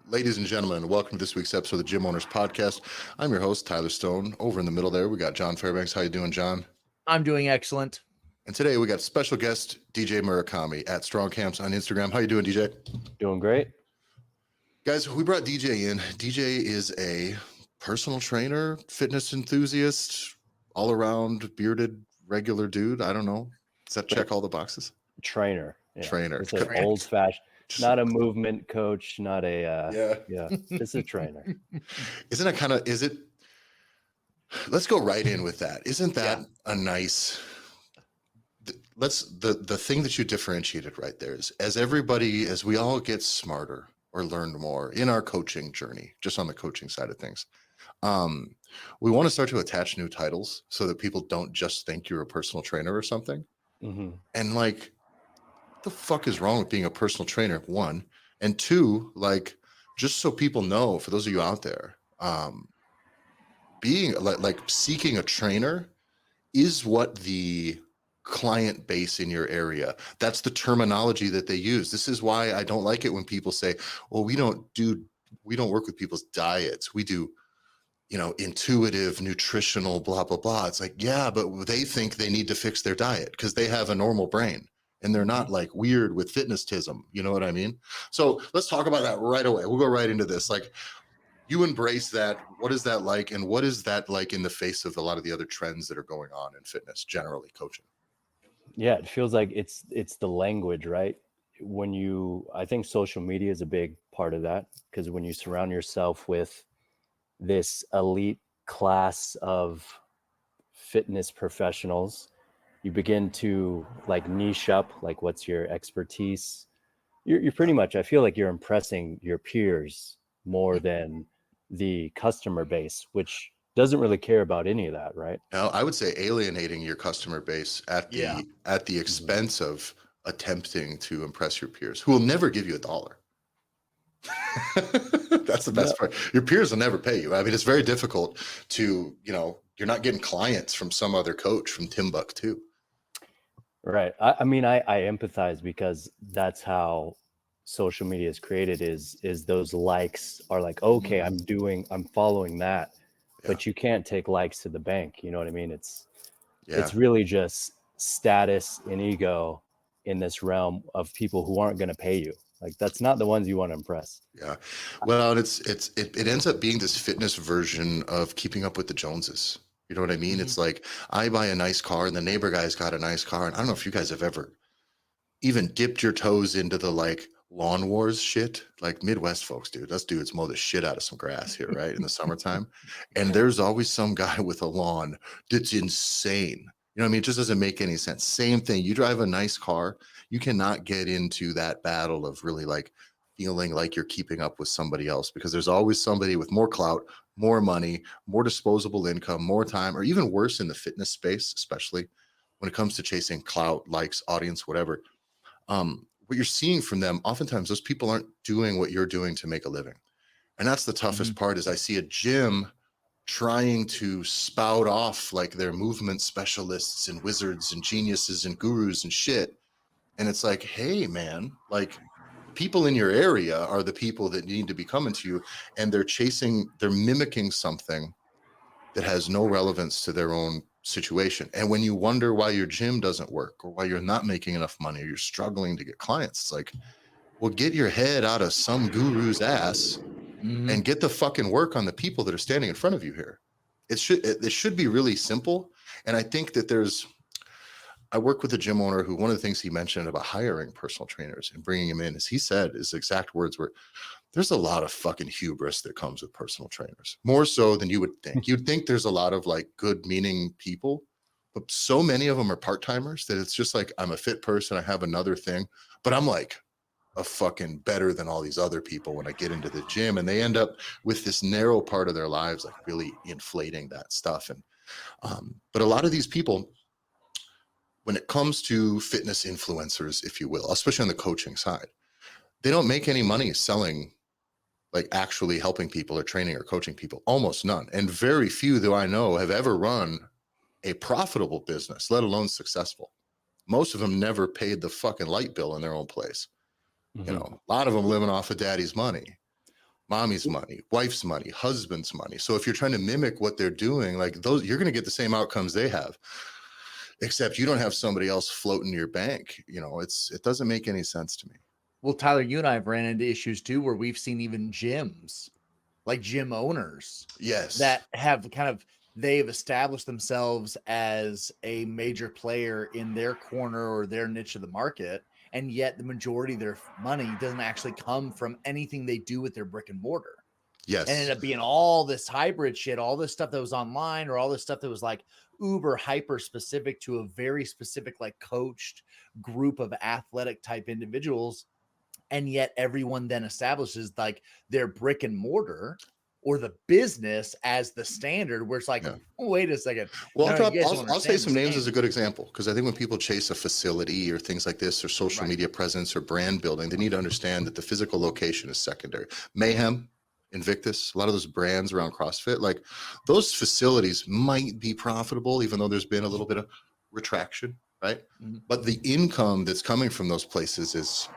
Ladies and gentlemen, welcome to this week's episode of the Gym Owners Podcast. I'm your host, Tyler Stone. Over in the middle there, we got John Fairbanks. How you doing, John? I'm doing excellent. And today we got special guest DJ Murakami at Strong Camps on Instagram. How you doing, DJ? Doing great. Guys, we brought DJ in. DJ is a personal trainer, fitness enthusiast, all-around bearded regular dude. I don't know. Does that check all the boxes? Trainer. Yeah. Trainer. It's an old-fashioned, not a movement coach, not a it's a trainer. Isn't it kind of, is it, let's go right in with that. Isn't that a nice, the thing that you differentiated right there is, as we all get smarter or learn more in our coaching journey, just on the coaching side of things, we want to start to attach new titles so that people don't just think you're a personal trainer or something. Mm-hmm. And like, what the fuck is wrong with being a personal trainer? One, and two, like, just so people know, for those of you out there, being like seeking a trainer is what the client base in your area, that's the terminology that they use. This is why I don't like it when people say, well, we don't work with people's diets. We do, intuitive, nutritional, blah, blah, blah. It's like, yeah, but they think they need to fix their diet because they have a normal brain and they're not like weird with fitnessism. You know what I mean? So let's talk about that right away. We'll go right into this. Like, you embrace that. What is that like? And what is that like in the face of a lot of the other trends that are going on in fitness, generally coaching? Yeah, it feels like it's the language, right? I think social media is a big part of that, because when you surround yourself with this elite class of fitness professionals, you begin to like niche up, like what's your expertise. You're pretty much, I feel like you're impressing your peers more than the customer base, which doesn't really care about any of that, right? Now, I would say alienating your customer base at the expense of attempting to impress your peers, who will never give you $1. That's the best part. Your peers will never pay you. I mean, it's very difficult to, you're not getting clients from some other coach from Timbuktu. Right. I mean, I empathize, because that's how social media is created, is those likes are like, okay, I'm following that, but you can't take likes to the bank. You know what I mean? It's really just status and ego in this realm of people who aren't going to pay you. Like, that's not the ones you want to impress. Yeah. Well, it ends up being this fitness version of keeping up with the Joneses. You know what I mean? It's like, I buy a nice car and the neighbor guy's got a nice car. And I don't know if you guys have ever even dipped your toes into the like lawn wars shit. Like Midwest folks, dude, us dudes mow the shit out of some grass here, right? In the summertime. And there's always some guy with a lawn that's insane. You know what I mean? It just doesn't make any sense. Same thing. You drive a nice car, you cannot get into that battle of really like feeling like you're keeping up with somebody else, because there's always somebody with more clout, more money, more disposable income, more time, or even worse in the fitness space, especially when it comes to chasing clout, likes, audience, whatever. What you're seeing from them, oftentimes those people aren't doing what you're doing to make a living. And that's the toughest part, is I see a gym trying to spout off like they're movement specialists and wizards and geniuses and gurus and shit. And it's like, hey man, like, people in your area are the people that need to be coming to you, and they're mimicking something that has no relevance to their own situation. And when you wonder why your gym doesn't work, or why you're not making enough money, or you're struggling to get clients, it's like, well, get your head out of some guru's ass and get the fucking work on the people that are standing in front of you here. It should be really simple. And I think that I work with a gym owner who, one of the things he mentioned about hiring personal trainers and bringing him in is, he said his exact words were, there's a lot of fucking hubris that comes with personal trainers, more so than you would think. You'd think there's a lot of like good meaning people, but so many of them are part-timers that it's just like, I'm a fit person, I have another thing, but I'm like a fucking better than all these other people when I get into the gym. And they end up with this narrow part of their lives, like really inflating that stuff. And but a lot of these people, when it comes to fitness influencers, if you will, especially on the coaching side, they don't make any money selling, like actually helping people or training or coaching people, almost none. And very few that I know have ever run a profitable business, let alone successful. Most of them never paid the fucking light bill in their own place. A lot of them living off of daddy's money. mommy's money, wife's money, husband's money. So if you're trying to mimic what they're doing, like those, you're going to get the same outcomes they have, except you don't have somebody else floating your bank. You know, it doesn't make any sense to me. Well, Tyler, you and I have ran into issues too, where we've seen even gyms, like gym owners, Yes. that have they've established themselves as a major player in their corner or their niche of the market. And yet the majority of their money doesn't actually come from anything they do with their brick and mortar. Yes. And it ended up being all this hybrid shit, all this stuff that was online, or all this stuff that was like uber hyper specific to a very specific, like coached group of athletic type individuals. And yet everyone then establishes like their brick and mortar or the business as the standard, where it's like, Yeah. oh, wait a second. Well, No, you guys don't I'll say understand some the names as a standard. good example, because I think when people chase a facility or things like this, or social Right. media presence or brand building, they need to understand that the physical location is secondary. Mayhem, Invictus, a lot of those brands around CrossFit, like those facilities might be profitable, even though there's been a little bit of retraction, right? Mhm. But the income that's coming from those places is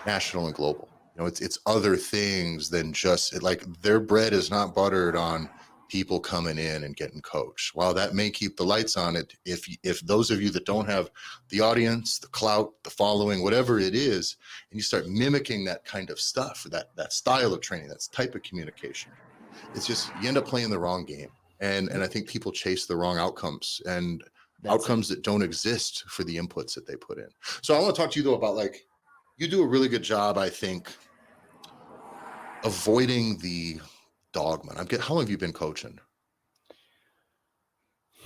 national and global. You know, it's other things than just like their bread is not buttered on people coming in and getting coached. While that may keep the lights on it, if those of you that don't have the audience, the clout, the following, whatever it is, and you start mimicking that kind of stuff, that style of training, that type of communication, it's just you end up playing the wrong game. And I think people chase the wrong outcomes and outcomes that don't exist for the inputs that they put in. So I want to talk to you though about, like, you do a really good job, I think, avoiding the dogma. How long have you been coaching?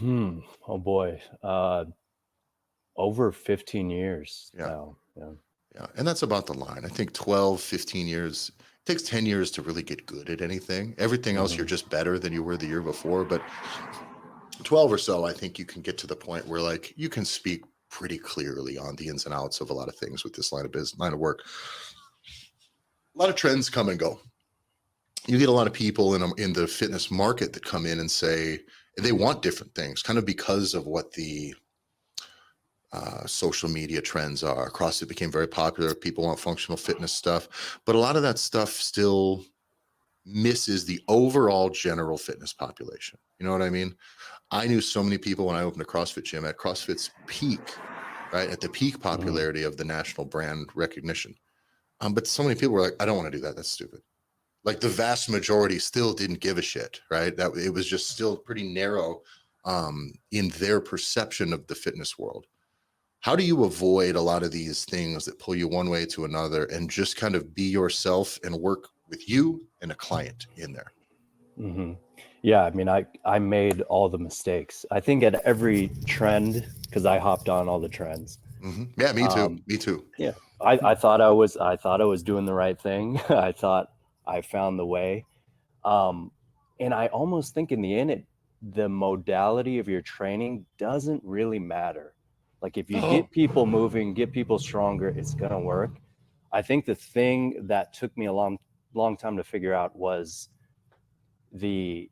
Oh boy. Over 15 years Yeah. now. Yeah. Yeah. And that's about the line. I think 12, 15 years. It takes 10 years to really get good at anything. Everything else, you're just better than you were the year before. But 12 or so, I think you can get to the point where, like, you can speak pretty clearly on the ins and outs of a lot of things with this line of work. A lot of trends come and go. You get a lot of people in the fitness market that come in and say they want different things, kind of because of what the social media trends are. CrossFit became very popular. People want functional fitness stuff, but a lot of that stuff still misses the overall general fitness population. You know what I mean? I knew so many people when I opened a CrossFit gym at CrossFit's peak, right? At the peak popularity of the national brand recognition. But so many people were like, I don't want to do that. That's stupid. Like the vast majority still didn't give a shit, right? That it was just still pretty narrow in their perception of the fitness world. How do you avoid a lot of these things that pull you one way to another and just kind of be yourself and work with you and a client in there? Yeah, I mean, I made all the mistakes. I think at every trend, because I hopped on all the trends. Yeah, me too. Me too. Yeah, I thought I was doing the right thing. I thought I found the way, and I almost think in the end, the modality of your training doesn't really matter. Like if you get people moving, get people stronger, it's gonna work. I think the thing that took me a long time to figure out was the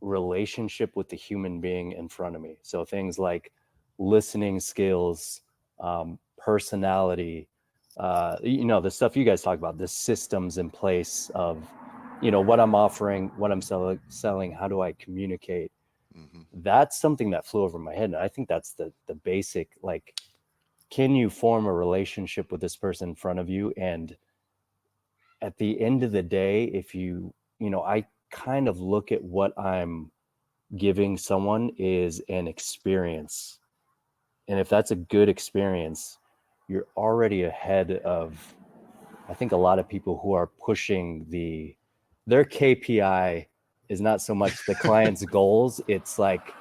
relationship with the human being in front of me. So things like listening skills, personality, the stuff you guys talk about, the systems in place of, what I'm offering, what I'm selling, how do I communicate? That's something that flew over my head. And I think that's the basic, like, can you form a relationship with this person in front of you? And at the end of the day, if I kind of look at what I'm giving someone is an experience. And if that's a good experience, you're already ahead of, I think, a lot of people who are pushing their KPI is not so much the client's goals. It's like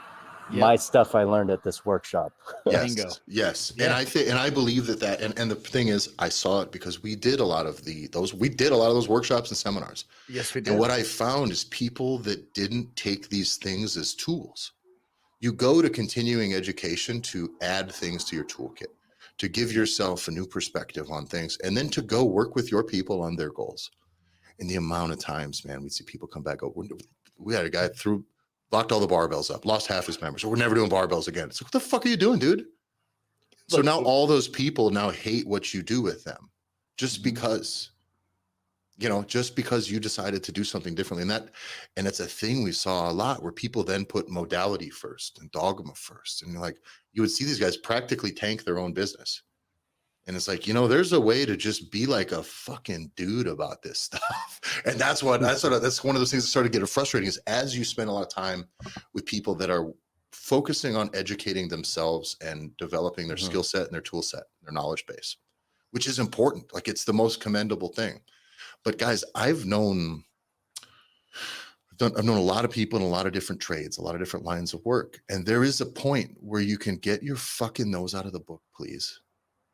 my stuff I learned at this workshop. Yes. Bingo. Yes. Yeah. And I believe that and the thing is, I saw it because we did a lot of those workshops and seminars. Yes, we did. And what I found is people that didn't take these things as tools. You go to continuing education to add things to your toolkit, to give yourself a new perspective on things, and then to go work with your people on their goals. And the amount of times, man, we'd see people come back over. We had a guy locked all the barbells up, lost half his members. So we're never doing barbells again. It's like, what the fuck are you doing, dude? So now all those people now hate what you do with them just because just because you decided to do something differently. And it's a thing we saw a lot where people then put modality first and dogma first. And like, you would see these guys practically tank their own business. And it's like, there's a way to just be like a fucking dude about this stuff. And that's one of those things that started getting frustrating is as you spend a lot of time with people that are focusing on educating themselves and developing their skill set and their tool set, their knowledge base, which is important. Like it's the most commendable thing. But guys, I've known a lot of people in a lot of different trades, a lot of different lines of work. And there is a point where you can get your fucking nose out of the book, please,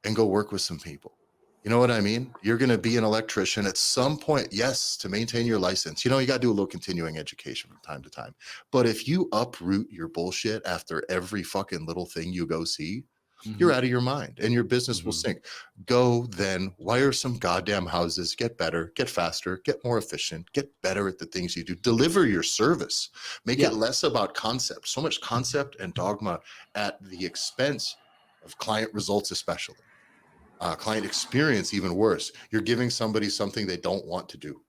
and go work with some people. You know what I mean? You're going to be an electrician at some point. Yes, to maintain your license. You got to do a little continuing education from time to time. But if you uproot your bullshit after every fucking little thing you go see, you're out of your mind and your business will sink. Go then wire some goddamn houses, get better, get faster, get more efficient, get better at the things you do, deliver your service, make it less about concept, so much concept and dogma at the expense of client results, especially client experience. Even worse, you're giving somebody something they don't want to do.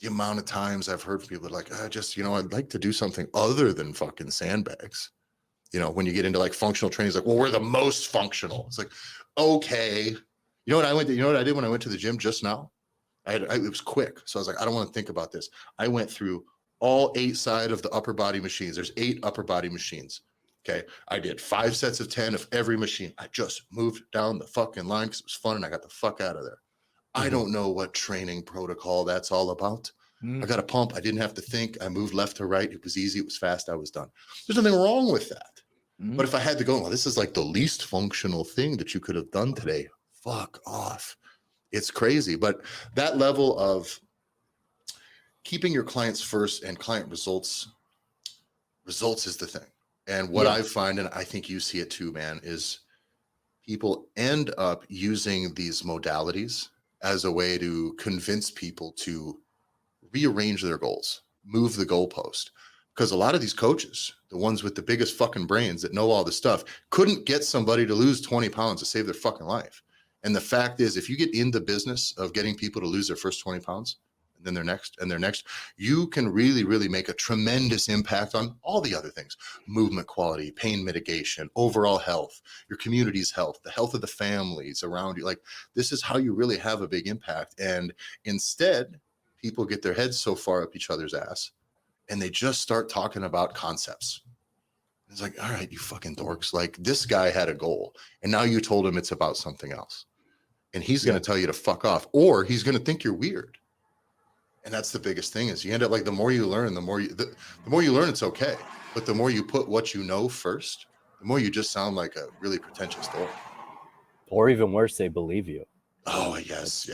The amount of times I've heard from people like, I'd like to do something other than fucking sandbags. When you get into like functional training, it's like, well, we're the most functional. It's like, okay. You know what I did when I went to the gym just now? It was quick. So I was like, I don't want to think about this. I went through all 8 sides of the upper body machines. There's 8 upper body machines. Okay. I did 5 sets of 10 of every machine. I just moved down the fucking line because it was fun and I got the fuck out of there. I don't know what training protocol that's all about. I got a pump. I didn't have to think. I moved left to right. It was easy. It was fast. I was done. There's nothing wrong with that. But if I had to go, well, this is like the least functional thing that you could have done today. Fuck off. It's crazy. But that level of keeping your clients first and client results is the thing. And what I find, and I think you see it too, man, is people end up using these modalities as a way to convince people to rearrange their goals, move the goalpost. Because a lot of these coaches, the ones with the biggest fucking brains that know all this stuff, couldn't get somebody to lose 20 pounds to save their fucking life. And the fact is, if you get in the business of getting people to lose their first 20 pounds, and then their next, you can really, really make a tremendous impact on all the other things: movement quality, pain mitigation, overall health, your community's health, the health of the families around you. Like, this is how you really have a big impact. And instead, people get their heads so far up each other's ass and they just start talking about concepts. It's like, all right, you fucking dorks. Like, this guy had a goal and now you told him it's about something else. And he's going to tell you to fuck off, or he's going to think you're weird. And that's the biggest thing, is you end up like, the more you learn, the more you learn, it's okay. But the more you put what you know first, the more you just sound like a really pretentious dork. Or even worse, they believe you. Oh, yes.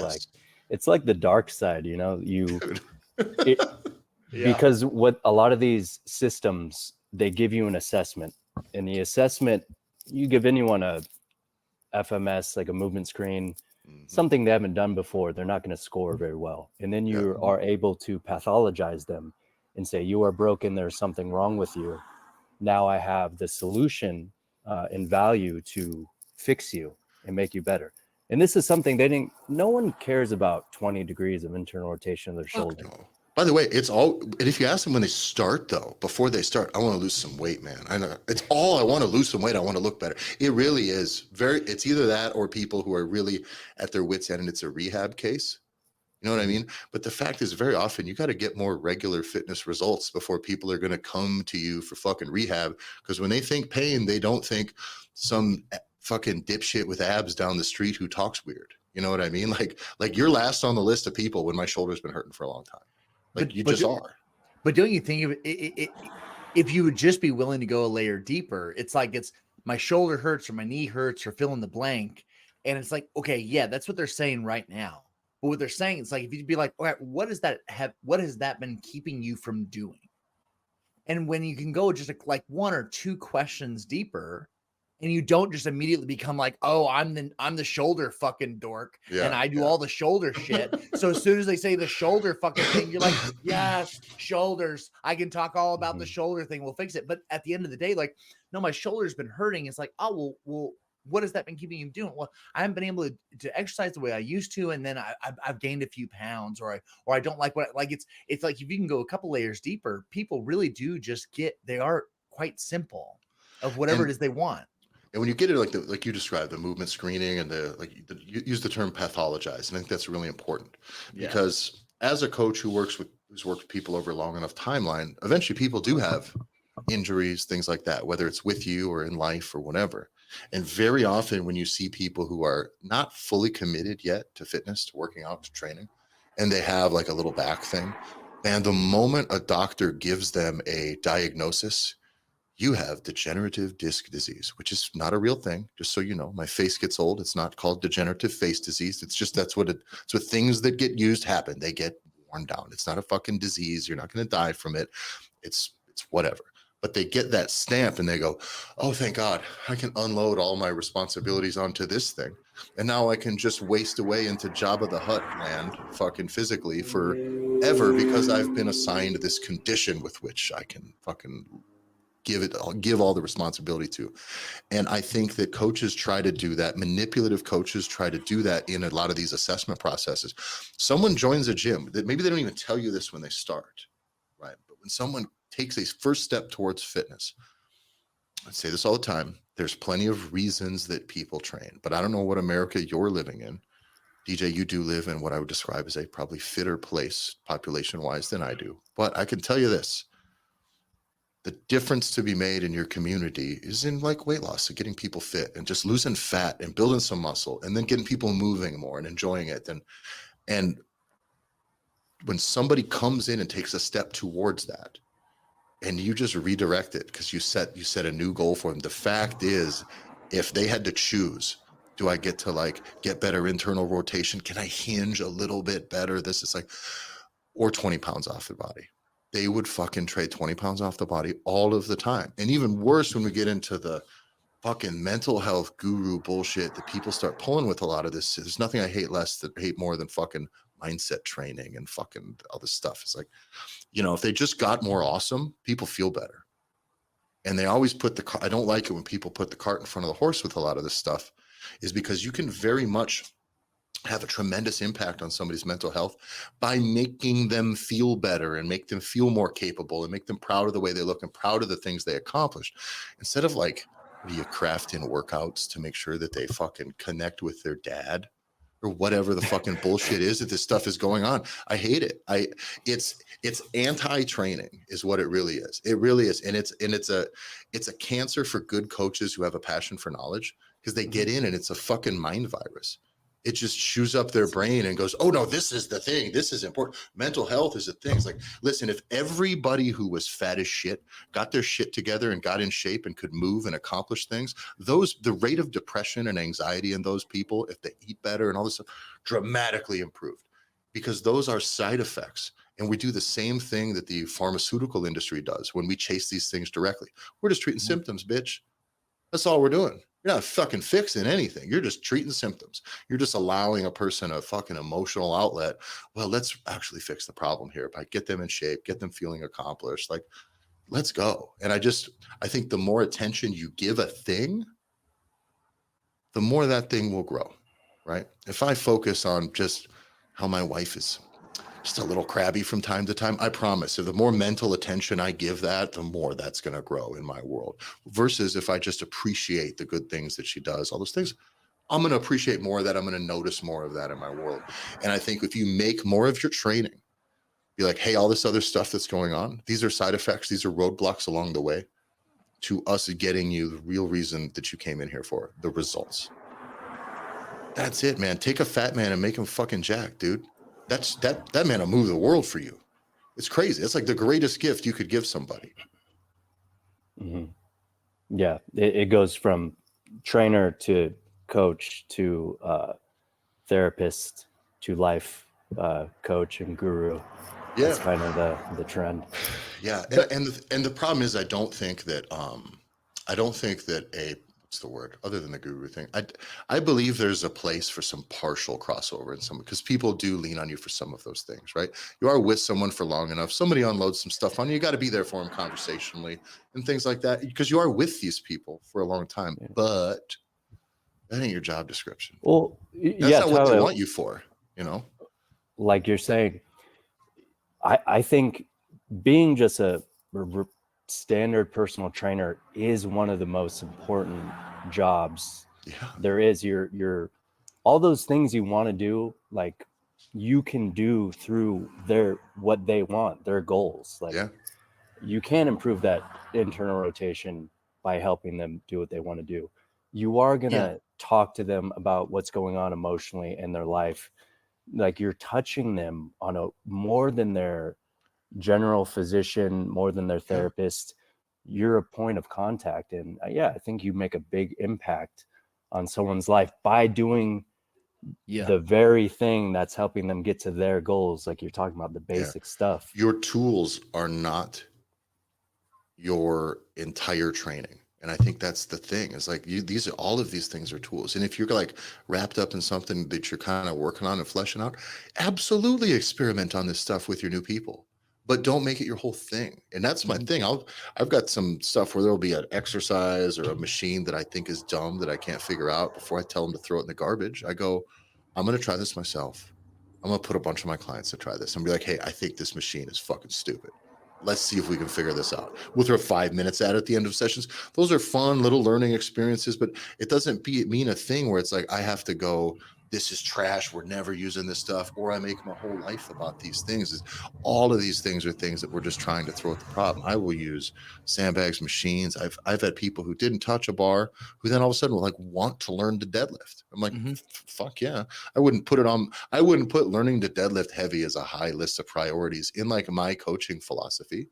It's like the dark side, because what a lot of these systems, they give you an assessment, and the assessment, you give anyone a FMS, like a movement screen, something they haven't done before, they're not going to score very well. And then you are able to pathologize them and say, you are broken, there's something wrong with you. Now I have the solution and value to fix you and make you better. And this is something no one cares about 20 degrees of internal rotation of their shoulder. No. By the way, it's all, and if you ask them when they start, though, before they start, I want to lose some weight, man. I know it's all, I want to lose some weight. I want to look better. It really is it's either that or people who are really at their wits' end and it's a rehab case. You know what I mean? But the fact is, very often you got to get more regular fitness results before people are going to come to you for fucking rehab. Because when they think pain, they don't think some fucking dipshit with abs down the street who talks weird. You know what I mean? Like you're last on the list of people when my shoulder's been hurting for a long time. Like, you just are. But don't you think of it, if you would just be willing to go a layer deeper, it's like, it's my shoulder hurts or my knee hurts or fill in the blank. And it's like, okay, yeah, that's what they're saying right now. But what they're saying, it's like, if you'd be like, all right, what has that been keeping you from doing? And when you can go just like 1 or 2 questions deeper, and you don't just immediately become like, oh, I'm the shoulder fucking dork, and I do all the shoulder shit. So as soon as they say the shoulder fucking thing, you're like, yes, shoulders. I can talk all about the shoulder thing. We'll fix it. But at the end of the day, like, no, my shoulder's been hurting. It's like, oh, well, what has that been keeping you doing? Well, I haven't been able to exercise the way I used to, and then I've gained a few pounds, or I don't like what like. It's like if you can go a couple layers deeper, people really do just they are quite simple of whatever it is they want. And when you get it like you described, the movement screening and you use the term pathologize, and I think that's really important because as a coach who's worked with people over a long enough timeline, eventually people do have injuries, things like that, whether it's with you or in life or whatever. And very often when you see people who are not fully committed yet to fitness, to working out, to training, and they have like a little back thing, and the moment a doctor gives them a diagnosis, you have degenerative disc disease, which is not a real thing. Just so you know, my face gets old. It's not called degenerative face disease. It's just, it's what things that get used happen. They get worn down. It's not a fucking disease. You're not going to die from it. It's whatever. But they get that stamp and they go, oh, thank God, I can unload all my responsibilities onto this thing. And now I can just waste away into Jabba the Hutt land fucking physically forever because I've been assigned this condition with which I can fucking give all the responsibility to. And I think that coaches try to do that. Manipulative coaches try to do that in a lot of these assessment processes. Someone joins a gym that maybe they don't even tell you this when they start, right? But when someone takes a first step towards fitness, I say this all the time, there's plenty of reasons that people train, but I don't know what America you're living in. DJ, you do live in what I would describe as a probably fitter place population wise than I do. But I can tell you this, the difference to be made in your community is in like weight loss, so getting people fit and just losing fat and building some muscle and then getting people moving more and enjoying it. And when somebody comes in and takes a step towards that and you just redirect it because you set a new goal for them. The fact is, if they had to choose, do I get to like get better internal rotation? Can I hinge a little bit better? This is like, or 20 pounds off their body. They would fucking trade 20 pounds off the body all of the time. And even worse when we get into the fucking mental health guru bullshit that people start pulling with a lot of this. There's nothing I hate more than fucking mindset training and fucking all this stuff. It's like, you know, if they just got more awesome, people feel better. And they always I don't like it when people put the cart in front of the horse with a lot of this stuff, is because you can very much have a tremendous impact on somebody's mental health by making them feel better and make them feel more capable and make them proud of the way they look and proud of the things they accomplished. Instead of like, what do you craft in workouts to make sure that they fucking connect with their dad or whatever the fucking bullshit is that this stuff is going on. I hate it. It's anti-training is what it really is. It really is. And it's a cancer for good coaches who have a passion for knowledge, because they get in and it's a fucking mind virus. It just chews up their brain and goes, oh no, this is the thing. This is important. Mental health is a thing. It's like, listen, if everybody who was fat as shit got their shit together and got in shape and could move and accomplish things, the rate of depression and anxiety in those people, if they eat better and all this stuff, dramatically improved, because those are side effects. And we do the same thing that the pharmaceutical industry does when we chase these things directly. We're just treating symptoms, bitch. That's all we're doing. You're not fucking fixing anything. You're just treating symptoms. You're just allowing a person a fucking emotional outlet. Well, let's actually fix the problem here by get them in shape, get them feeling accomplished. Like, let's go. And I think the more attention you give a thing, the more that thing will grow, right? If I focus on just how my wife is just a little crabby from time to time, I promise, if the more mental attention I give that, the more that's going to grow in my world. Versus if I just appreciate the good things that she does, all those things, I'm going to appreciate more of that. I'm going to notice more of that in my world. And I think if you make more of your training, be like, hey, all this other stuff that's going on, these are side effects, these are roadblocks along the way to us getting you the real reason that you came in here for, the results. That's it, man. Take a fat man and make him fucking jack, dude. That man will move the world for you. It's crazy. It's like the greatest gift you could give somebody. Mm-hmm. Yeah, it goes from trainer to coach to therapist to life coach and guru. Yeah, that's kind of the trend. Yeah, and the problem is, I don't think that what's the word other than the guru thing. I believe there's a place for some partial crossover in some, because people do lean on you for some of those things, right? You are with someone for long enough, somebody unloads some stuff on you, you got to be there for them conversationally and things like that, because you are with these people for a long time. Yeah. But That ain't your job description. Well, That's yeah, not what they Tyler, want you for, you know? like you're saying, I think being just a standard personal trainer is one of the most important jobs Yeah. there is. You're all those things you want to do, like you can do through what they want, their goals. Like Yeah. you can improve that internal rotation by helping them do what they want to do. You are going to talk to them about what's going on emotionally in their life. Like you're touching them on a more than their general physician, more than their therapist. You're a point of contact. And I think you make a big impact on someone's life by doing the very thing that's helping them get to their goals. Like you're talking about the basic stuff. Your tools are not your entire training. And I think that's the thing. Is like all of these things are tools. And if you're like wrapped up in something that you're kind of working on and fleshing out, absolutely experiment on this stuff with your new people. But don't make it your whole thing. And that's my thing. I've got some stuff where there'll be an exercise or a machine that I think is dumb that I can't figure out. Before I tell them to throw it in the garbage, I go, I'm going to try this myself. I'm going to put a bunch of my clients to try this and be like, hey, I think this machine is fucking stupid. Let's see if we can figure this out. We'll throw 5 minutes at the end of sessions. Those are fun little learning experiences, but it doesn't mean a thing where it's like, I have to go, this is trash, we're never using this stuff, or I make my whole life about these things. All of these things are things that we're just trying to throw at the problem. I will use sandbags, machines. I've had people who didn't touch a bar who then all of a sudden will like want to learn to deadlift. I'm like, fuck yeah. I wouldn't put learning to deadlift heavy as a high list of priorities in like my coaching philosophy,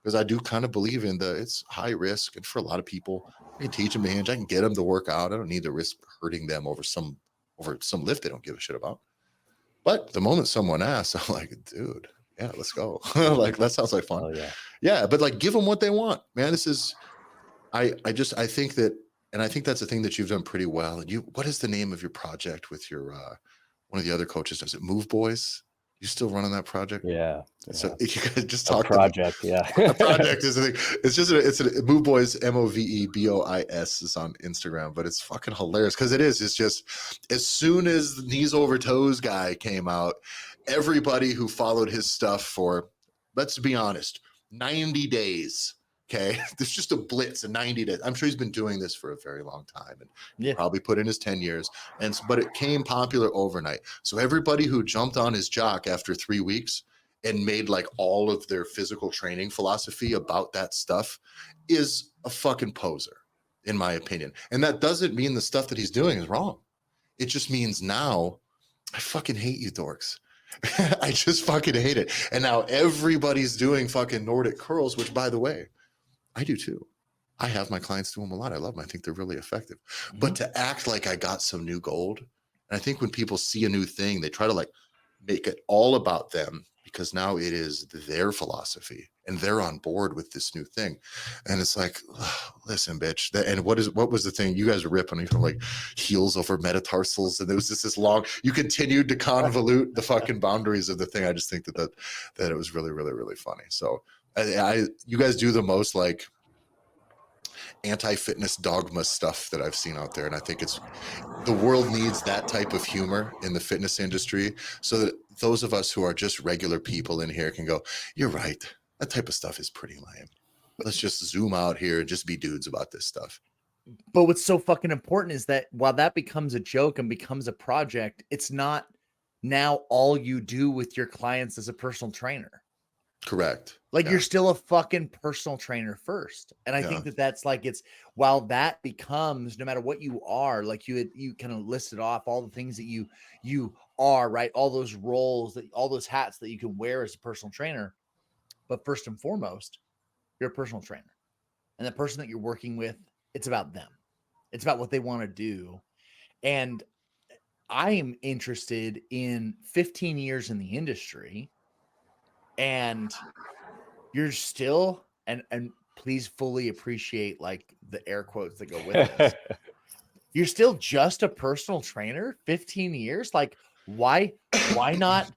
because I do kind of believe in it's high risk. And for a lot of people, I can teach them to hinge. I can get them to work out. I don't need to risk hurting them over some lift they don't give a shit about. But the moment someone asks, I'm like, dude, yeah, let's go. Like, that sounds like fun. Oh, yeah. But like, give them what they want, man. This is, I think that, and I think that's the thing that you've done pretty well. And what is the name of your project with your, one of the other coaches? Is it Move Boys? You still running that project? Yeah. So you guys just talk project. A project is a thing. It's just it's a Move Boys, MOVEBOIS is on Instagram, but it's fucking hilarious because it's just as soon as the Knees Over Toes guy came out, everybody who followed his stuff for, let's be honest, 90 days. Okay, there's just a blitz in 90 days. I'm sure he's been doing this for a very long time and probably put in his 10 years. But it came popular overnight. So everybody who jumped on his jock after 3 weeks and made like all of their physical training philosophy about that stuff is a fucking poser, in my opinion. And that doesn't mean the stuff that he's doing is wrong. It just means now I fucking hate you dorks. I just fucking hate it. And now everybody's doing fucking Nordic curls, which by the way, I do too. I have my clients do them a lot. I love them. I think they're really effective. But to act like I got some new gold, and I think when people see a new thing, they try to like make it all about them because now it is their philosophy and they're on board with this new thing. And it's like, listen, bitch. And what was the thing you guys were ripping from like heels over metatarsals? And there was just this long, you continued to convolute the fucking boundaries of the thing. I just think that it was really, really, really funny. So you guys do the most like anti-fitness dogma stuff that I've seen out there. And I think the world needs that type of humor in the fitness industry so that those of us who are just regular people in here can go, you're right. That type of stuff is pretty lame. Let's just zoom out here and just be dudes about this stuff. But what's so fucking important is that while that becomes a joke and becomes a project, it's not now all you do with your clients as a personal trainer. Correct. Like you're still a fucking personal trainer first. And I think that's like, while that becomes, no matter what you are, like you kind of listed off all the things that you are, right? All those roles, all those hats that you can wear as a personal trainer. But first and foremost, you're a personal trainer. And the person that you're working with, it's about them. It's about what they want to do. And I am interested in 15 years in the industry, and you're still, and please fully appreciate like the air quotes that go with this. You're still just a personal trainer, 15 years. Like why not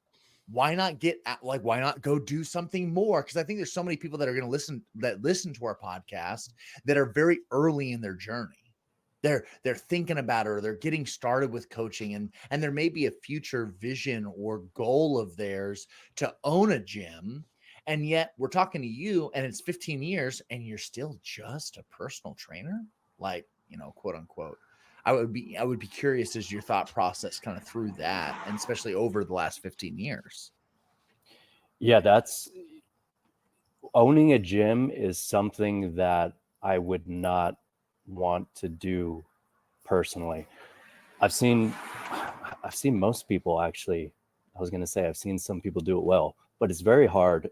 get at, like, why not go do something more? Because I think there's so many people that are going to listen to our podcast that are very early in their journey. they're thinking about it, or they're getting started with coaching, and there may be a future vision or goal of theirs to own a gym, and yet we're talking to you and it's 15 years and you're still just a personal trainer, like, quote unquote. I would be curious as your thought process kind of through that, and especially over the last 15 years. Yeah, that's owning a gym is something that I would not want to do personally. I've seen most people, actually. I was going to say I've seen some people do it well, but it's very hard.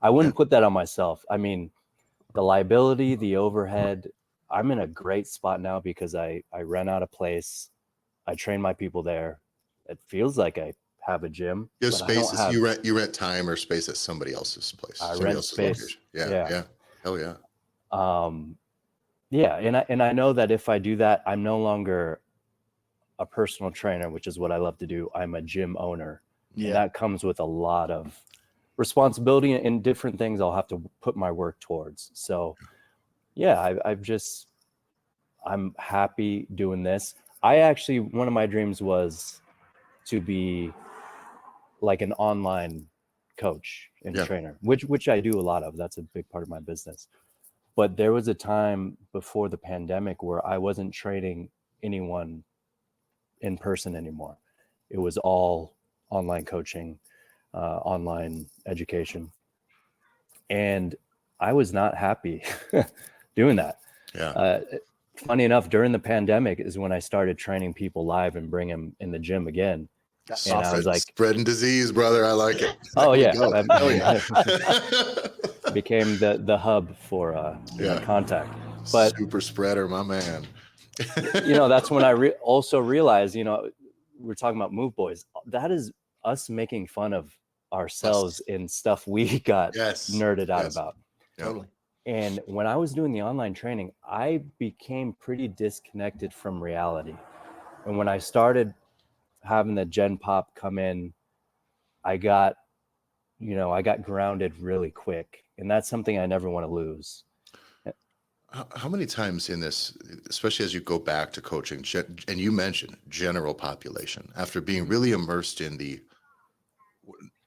I wouldn't put that on myself. I mean, the liability, the overhead, I'm in a great spot now because I rent out a place. I train my people there. It feels like I have a gym. Your but I don't spaces, have, you rent time or space at somebody else's place. I Somebody rent else's space. location. Yeah. Yeah. Yeah. Hell yeah. Yeah. And I know that if I do that, I'm no longer a personal trainer, which is what I love to do. I'm a gym owner. Yeah. And that comes with a lot of responsibility and different things I'll have to put my work towards. So yeah, I'm happy doing this. One of my dreams was to be like an online coach and trainer, which I do a lot of. That's a big part of my business. But there was a time before the pandemic where I wasn't training anyone in person anymore. It was all online coaching, online education. And I was not happy doing that. Yeah. Funny enough, during the pandemic is when I started training people live and bring them in the gym again. And I was like, spreading disease, brother. I like it. Oh yeah. Hell yeah. Became the hub for contact. But super spreader, my man. That's when I also realized, we're talking about Move Boys. That is us making fun of ourselves in stuff we got nerded out about. Totally. And when I was doing the online training, I became pretty disconnected from reality. And when I started having the Gen Pop come in, I got grounded really quick. And that's something I never want to lose. How many times in this, especially as you go back to coaching, and you mentioned general population, after being really immersed in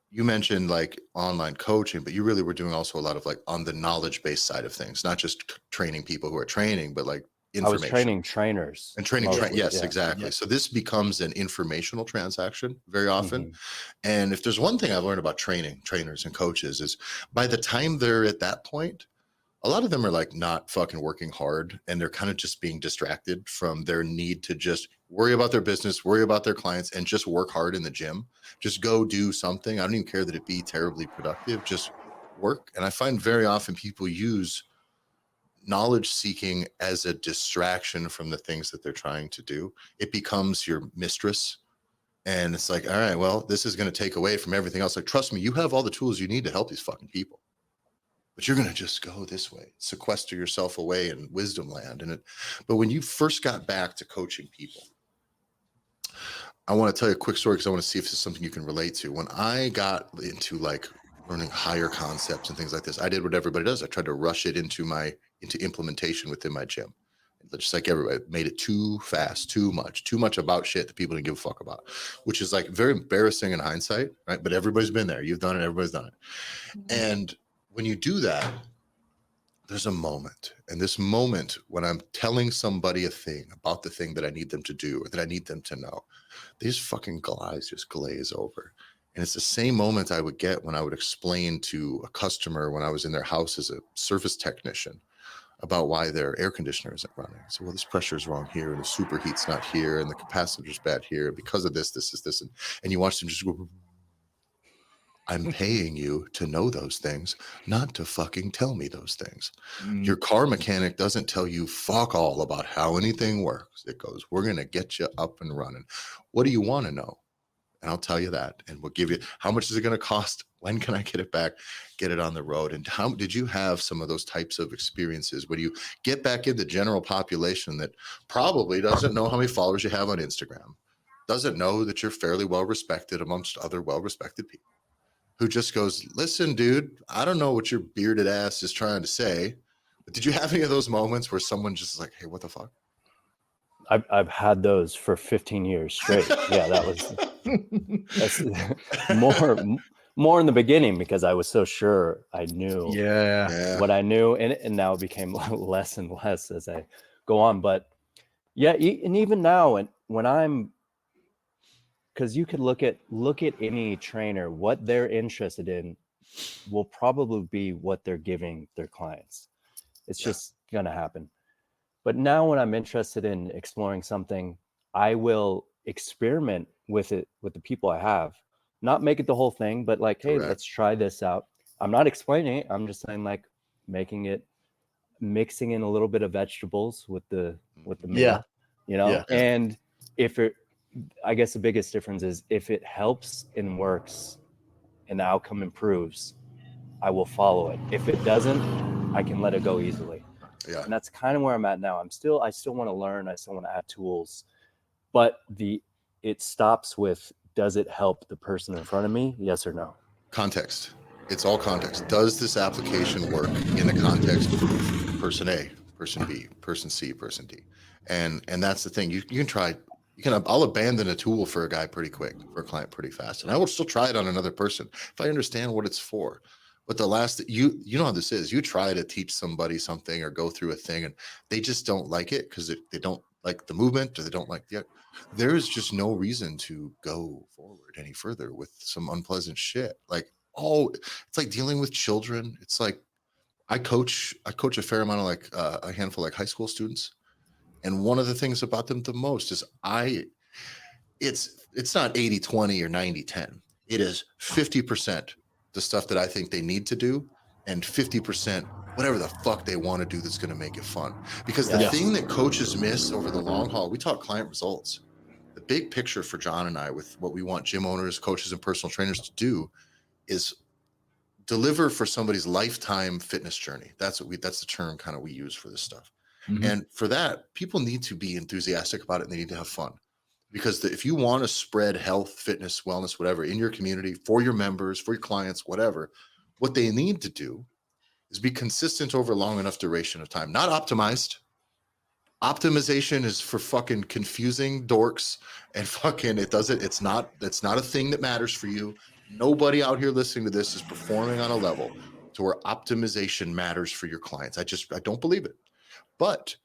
you mentioned like online coaching, but you really were doing also a lot of like on the knowledge-based side of things, not just training people who are training, but like information. I was training trainers. And training, yes, exactly. Yeah. So this becomes an informational transaction very often. Mm-hmm. And if there's one thing I've learned about trainers and coaches is by the time they're at that point, a lot of them are like not fucking working hard, and they're kind of just being distracted from their need to just worry about their business, worry about their clients, and just work hard in the gym. Just go do something. I don't even care that it be terribly productive, just work. And I find very often people use knowledge seeking as a distraction from the things that they're trying to do. It becomes your mistress. And it's like, all right, well, this is going to take away from everything else. Like, trust me, you have all the tools you need to help these fucking people. But you're going to just go this way, sequester yourself away in wisdom land. But when you first got back to coaching people, I want to tell you a quick story because I want to see if this is something you can relate to. When I got into like learning higher concepts and things like this, I did what everybody does. I tried to rush it into implementation within my gym. Just like everybody, made it too fast, too much about shit that people didn't give a fuck about, which is like very embarrassing in hindsight, right? But everybody's been there. You've done it. Everybody's done it. And when you do that, there's a moment. And this moment when I'm telling somebody a thing about the thing that I need them to do or that I need them to know, these fucking eyes just glaze over. And it's the same moment I would get when I would explain to a customer when I was in their house as a service technician about why their air conditioner isn't running. So, well, this pressure is wrong here, and the superheat's not here, and the capacitor's bad here. Because of this, this is this. And you watch them just go, I'm paying you to know those things, not to fucking tell me those things. Your car mechanic doesn't tell you fuck all about how anything works. It goes, we're going to get you up and running. What do you want to know? And I'll tell you that. And we'll give you, how much is it going to cost? When can I get it back? Get it on the road. And how did you have some of those types of experiences when you get back in the general population that probably doesn't know how many followers you have on Instagram, doesn't know that you're fairly well respected amongst other well-respected people, who just goes, listen, dude, I don't know what your bearded ass is trying to say, but did you have any of those moments where someone just is like, hey, what the fuck? I've had those for 15 years straight. Yeah, that's more in the beginning because I was so sure I knew Yeah. what I knew, and now it became less and less as I go on. But yeah, and even now, and when I'm, because you could look at any trainer, what they're interested in will probably be what they're giving their clients. It's just gonna happen. But now when I'm interested in exploring something, I will experiment with it with the people I have. Not make it the whole thing, but like, hey, Correct. let's try this out. I'm not explaining it. I'm just saying like making it, mixing in a little bit of vegetables with the meal, Yeah. you know? Yeah. And if it, I guess the biggest difference is if it helps and works and the outcome improves, I will follow it. If it doesn't, I can let it go easily. Yeah. And that's kind of where I'm at now. I still want to learn. I still want to add tools, but it stops with, does it help the person in front of me? Yes or no? Context. It's all context. Does this application work in the context of person A, person B, person C, person D? And that's the thing. You can try. I'll abandon a tool for a guy pretty quick, for a client pretty fast, and I will still try it on another person if I understand what it's for. But the last, you know how this is. You try to teach somebody something or go through a thing, and they just don't like it because they don't like the movement or they don't like the. There is just no reason to go forward any further with some unpleasant shit. Like, oh, it's like dealing with children. It's like I coach a fair amount of like a handful of like high school students, and one of the things about them the most is it's not 80-20 or 90-10. It is 50% the stuff that I think they need to do, and 50% whatever the fuck they want to do that's going to make it fun. Because the thing that coaches miss over the long haul, we talk client results. The big picture for John and I with what we want gym owners, coaches, and personal trainers to do is deliver for somebody's lifetime fitness journey. That's the term kind of we use for this stuff. Mhm. And for that, people need to be enthusiastic about it and they need to have fun. Because if you want to spread health, fitness, wellness, whatever in your community, for your members, for your clients, whatever, what they need to do is be consistent over long enough duration of time, not optimized. Optimization is for fucking confusing dorks and fucking it's not a thing that matters for you. Nobody out here listening to this is performing on a level to where optimization matters for your clients. I don't believe it. But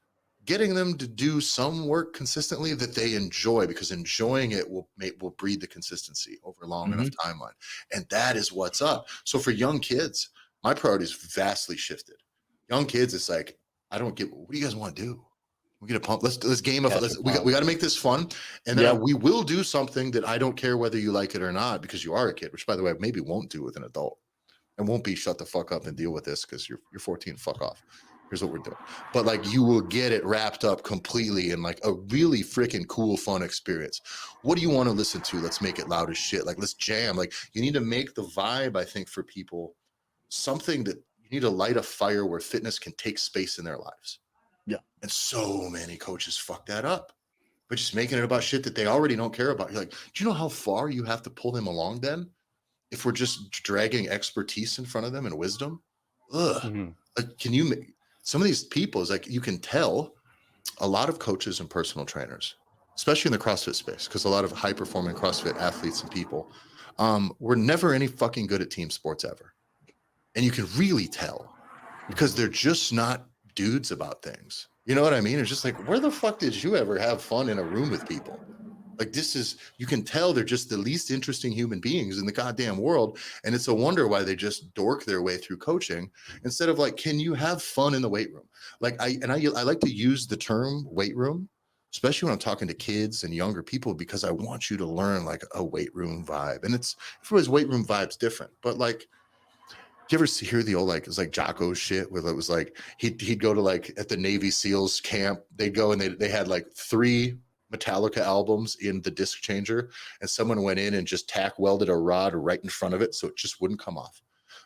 getting them to do some work consistently that they enjoy, because enjoying it will breed the consistency over a long enough timeline. And that is what's up. So for young kids, my priorities vastly shifted. Young kids, it's like, I don't get, what do you guys want to do? We get a pump. Let's game of it. We got to make this fun. And then we will do something that I don't care whether you like it or not, because you are a kid, which by the way, maybe won't do with an adult. And won't be shut the fuck up and deal with this because you're 14, fuck off. Here's what we're doing. But like, you will get it wrapped up completely in like a really freaking cool, fun experience. What do you want to listen to? Let's make it loud as shit. Like, let's jam. Like, you need to make the vibe, I think, for people, something that you need to light a fire where fitness can take space in their lives. Yeah. And so many coaches fuck that up. But just making it about shit that they already don't care about. You're like, do you know how far you have to pull them along then? If we're just dragging expertise in front of them and wisdom? Like, can you make some of these people, is like, you can tell a lot of coaches and personal trainers, especially in the CrossFit space, because a lot of high performing CrossFit athletes and people were never any fucking good at team sports ever. And you can really tell because they're just not dudes about things. You know what I mean? It's just like, where the fuck did you ever have fun in a room with people? Like, this is, you can tell they're just the least interesting human beings in the goddamn world. And it's a wonder why they just dork their way through coaching instead of like, can you have fun in the weight room? Like, I like to use the term weight room, especially when I'm talking to kids and younger people, because I want you to learn like a weight room vibe. And everybody's weight room vibe's different, but like, do you ever hear the old, like, it's like Jocko shit where it was like, he'd go to like at the Navy SEALs camp, they'd go and they had like 3 Metallica albums in the disc changer, and someone went in and just tack welded a rod right in front of it so it just wouldn't come off.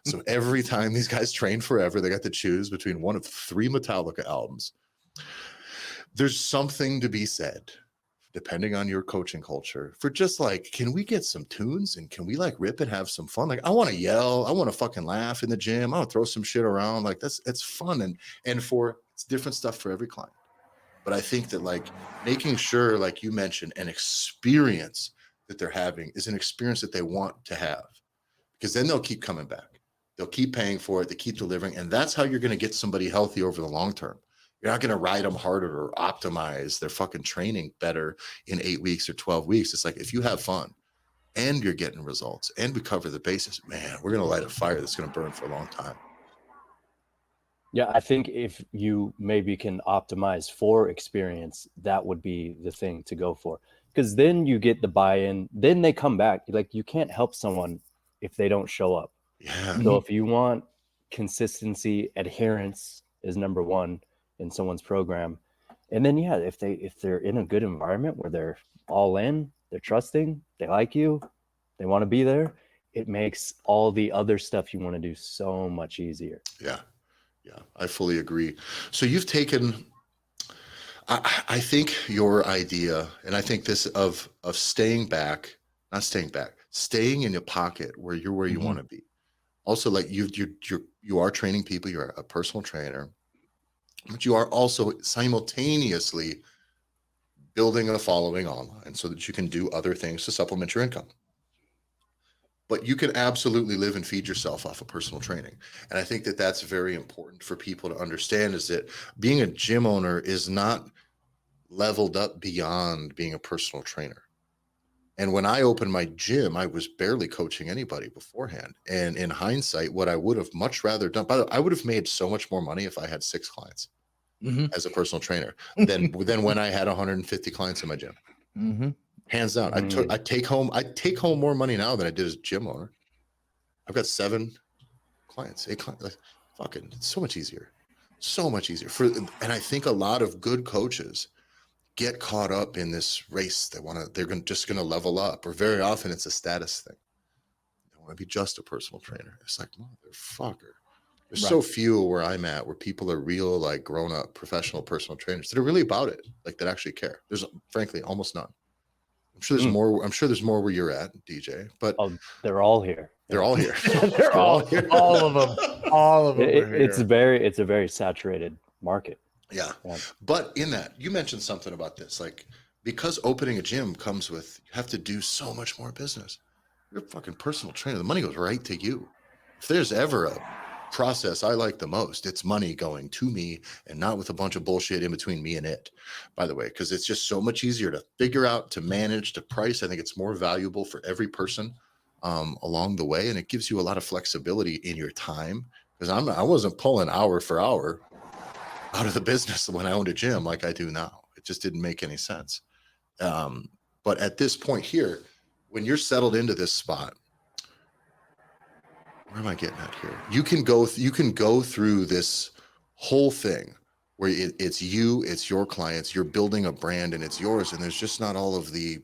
So every time these guys trained forever, they got to choose between one of 3 Metallica albums. There's something to be said, depending on your coaching culture, for just like, can we get some tunes and can we like rip and have some fun? Like, I want to yell, I want to fucking laugh in the gym, I want to throw some shit around. Like, it's fun, and for it's different stuff for every client. But I think that like making sure, like you mentioned, an experience that they're having is an experience that they want to have, because then they'll keep coming back. They'll keep paying for it. They keep delivering. And that's how you're going to get somebody healthy over the long term. You're not going to ride them harder or optimize their fucking training better in 8 weeks or 12 weeks. It's like, if you have fun and you're getting results and we cover the bases, man, we're going to light a fire that's going to burn for a long time. Yeah, I think if you maybe can optimize for experience, that would be the thing to go for. Because then you get the buy-in, then they come back. Like, you can't help someone if they don't show up. Yeah. So if you want consistency, adherence is number one in someone's program. And then, yeah, if they're in a good environment where they're all in, they're trusting, they like you, they want to be there, it makes all the other stuff you want to do so much easier. Yeah. Yeah, I fully agree. So you've taken, I think your idea, and I think this of staying back, not staying back, staying in your pocket where you're where you want to be. Also, like you are training people, you're a personal trainer, but you are also simultaneously building a following online so that you can do other things to supplement your income. But you can absolutely live and feed yourself off of personal training. And I think that that's very important for people to understand, is that being a gym owner is not leveled up beyond being a personal trainer. And when I opened my gym, I was barely coaching anybody beforehand. And in hindsight, what I would have much rather done, by the way, I would have made so much more money if I had 6 clients as a personal trainer than when I had 150 clients in my gym. Hands down. I take home more money now than I did as a gym owner. I've got 7 clients, 8 clients. Like, fucking, it's so much easier. So much easier. And I think a lot of good coaches get caught up in this race. They're just gonna level up, or very often it's a status thing. They want to be just a personal trainer. It's like, motherfucker. There's so few where I'm at where people are real, like, grown up professional personal trainers that are really about it, like, that actually care. There's frankly almost none. I'm sure there's more. I'm sure there's more where you're at, DJ. But they're all here. They're all here. They're all here. All of them. All of them. It's a very saturated market. Yeah. But in that, you mentioned something about this, like, because opening a gym comes with, you have to do so much more business. You're a fucking personal trainer. The money goes right to you. If there's ever a process I like the most, it's money going to me and not with a bunch of bullshit in between me and it, by the way, because it's just so much easier to figure out, to manage, to price. I think it's more valuable for every person along the way, and it gives you a lot of flexibility in your time, because I wasn't pulling hour for hour out of the business when I owned a gym like I do now. It just didn't make any sense. But at this point here, when you're settled into this spot, where am I getting at here? You can go through this whole thing where it's you, it's your clients, you're building a brand and it's yours, and there's just not all of the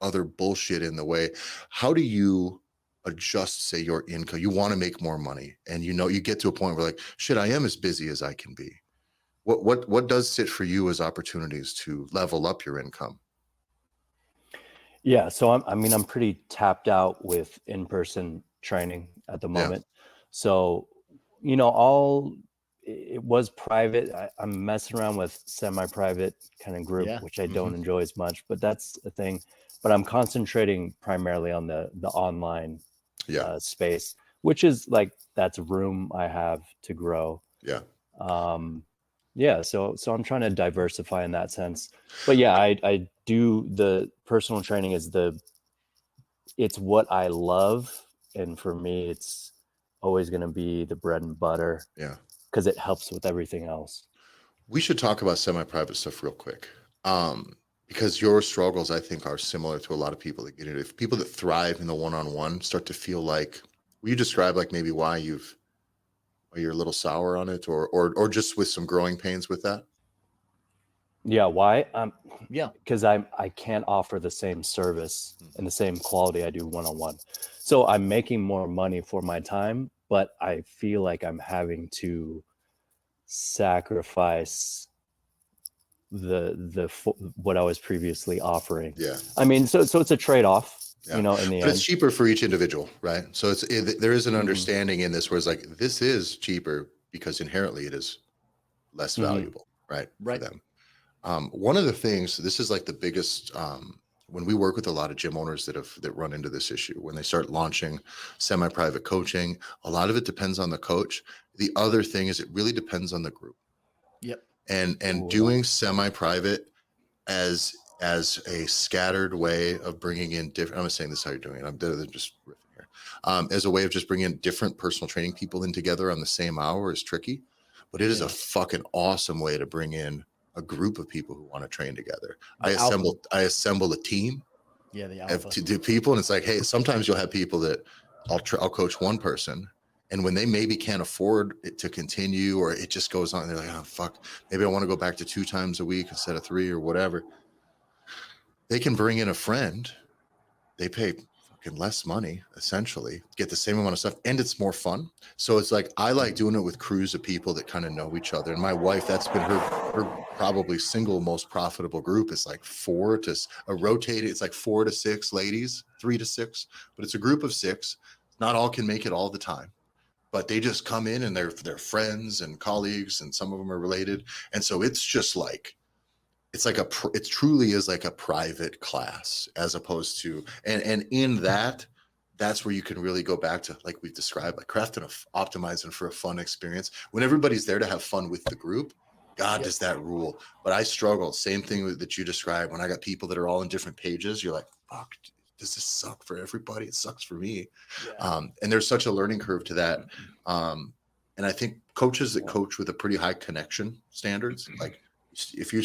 other bullshit in the way. How do you adjust, say, your income? You want to make more money, and you get to a point where, like, shit, I am as busy as I can be. What does sit for you as opportunities to level up your income? Yeah, so I'm pretty tapped out with in-person training at the moment. So, it was private. I'm messing around with semi-private kind of group, which I don't enjoy as much, but that's a thing. But I'm concentrating primarily on the online space, which is like, that's room I have to grow. So I'm trying to diversify in that sense. But yeah, I do, the personal training it's what I love. And for me, it's always going to be the bread and butter. Yeah. Because it helps with everything else. We should talk about semi-private stuff real quick. Because your struggles, I think, are similar to a lot of people that get into it. People that thrive in the one-on-one start to feel like, will you describe, like, maybe why you're a little sour on it, or just with some growing pains with that? Yeah. Why? Because I can't offer the same service and the same quality I do one-on-one. So I'm making more money for my time, but I feel like I'm having to sacrifice what I was previously offering. Yeah. I mean, so it's a trade-off, in the end. But it's cheaper for each individual, right? So there is an understanding in this where it's like, this is cheaper because inherently it is less valuable, right? For them. One of the things, this is like the biggest, when we work with a lot of gym owners that run into this issue, when they start launching semi-private coaching, a lot of it depends on the coach. The other thing is it really depends on the group. Yep. And Ooh, doing semi-private as a scattered way of bringing in different, I'm not saying this is how you're doing it, I'm just riffing here, as a way of just bringing different personal training people in together on the same hour is tricky, but it is a fucking awesome way to bring in a group of people who want to train together. I assemble a team Yeah, the of alpha. people, and it's like, hey, sometimes you'll have people that I'll coach one person, and when they maybe can't afford it to continue, or it just goes on, they're like, oh fuck, maybe I want to go back to 2 times a week instead of 3 or whatever. They can bring in a friend. They pay fucking less money, essentially, get the same amount of stuff, and it's more fun. So it's like, I like doing it with crews of people that kind of know each other. And my wife, that's been her probably single most profitable group. Is like 4 to a rotated, it's like 4 to 6 ladies, 3 to 6, but it's a group of 6. Not all can make it all the time, but they just come in and they're friends and colleagues, and some of them are related. And so it's just like, it truly is like a private class, as opposed to, and in that's where you can really go back to, like we've described, like crafting optimizing for a fun experience when everybody's there to have fun with the group. God, does that rule. But I struggle, same thing that you described, when I got people that are all on different pages, you're like, fuck, does this suck for everybody? It sucks for me. And there's such a learning curve to that. And I think coaches that coach with a pretty high connection standards, like if you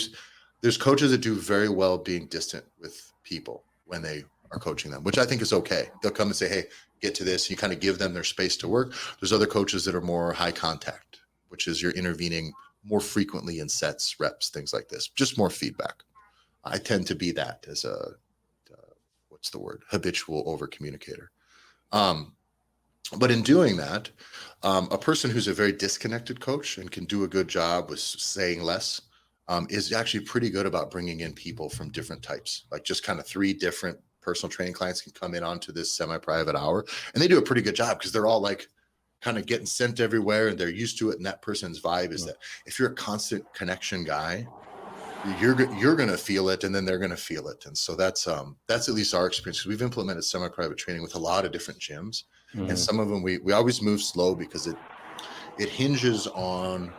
there's coaches that do very well being distant with people when they are coaching them, which I think is okay. They'll come and say, hey, get to this. You kind of give them their space to work. There's other coaches that are more high contact, which is you're intervening more frequently in sets, reps, things like this, just more feedback. I tend to be that as a, what's the word? Habitual over communicator. But in doing that, a person who's a very disconnected coach and can do a good job with saying less, is actually pretty good about bringing in people from different types, like just kind of 3 different personal training clients can come in onto this semi-private hour, and they do a pretty good job because they're all like kind of getting sent everywhere and they're used to it. And that person's vibe is that if you're a constant connection guy, you're going to feel it, and then they're going to feel it. And so that's at least our experience, because we've implemented semi-private training with a lot of different gyms, and some of them we always move slow because it hinges on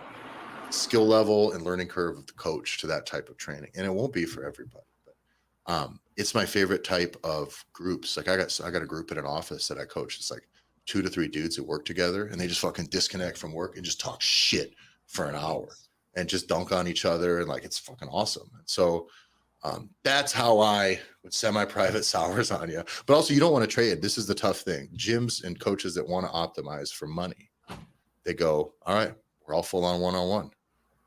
skill level and learning curve of the coach to that type of training, and it won't be for everybody, but it's my favorite type of groups. Like I got a group in an office that I coach. It's like 2 to 3 dudes that work together, and they just fucking disconnect from work and just talk shit for an hour and just dunk on each other, and like it's fucking awesome. And so that's how I would semi-private sours on you. But also, you don't want to trade. This is the tough thing. Gyms and coaches that want to optimize for money, they go, all right, we're all full on one-on-one.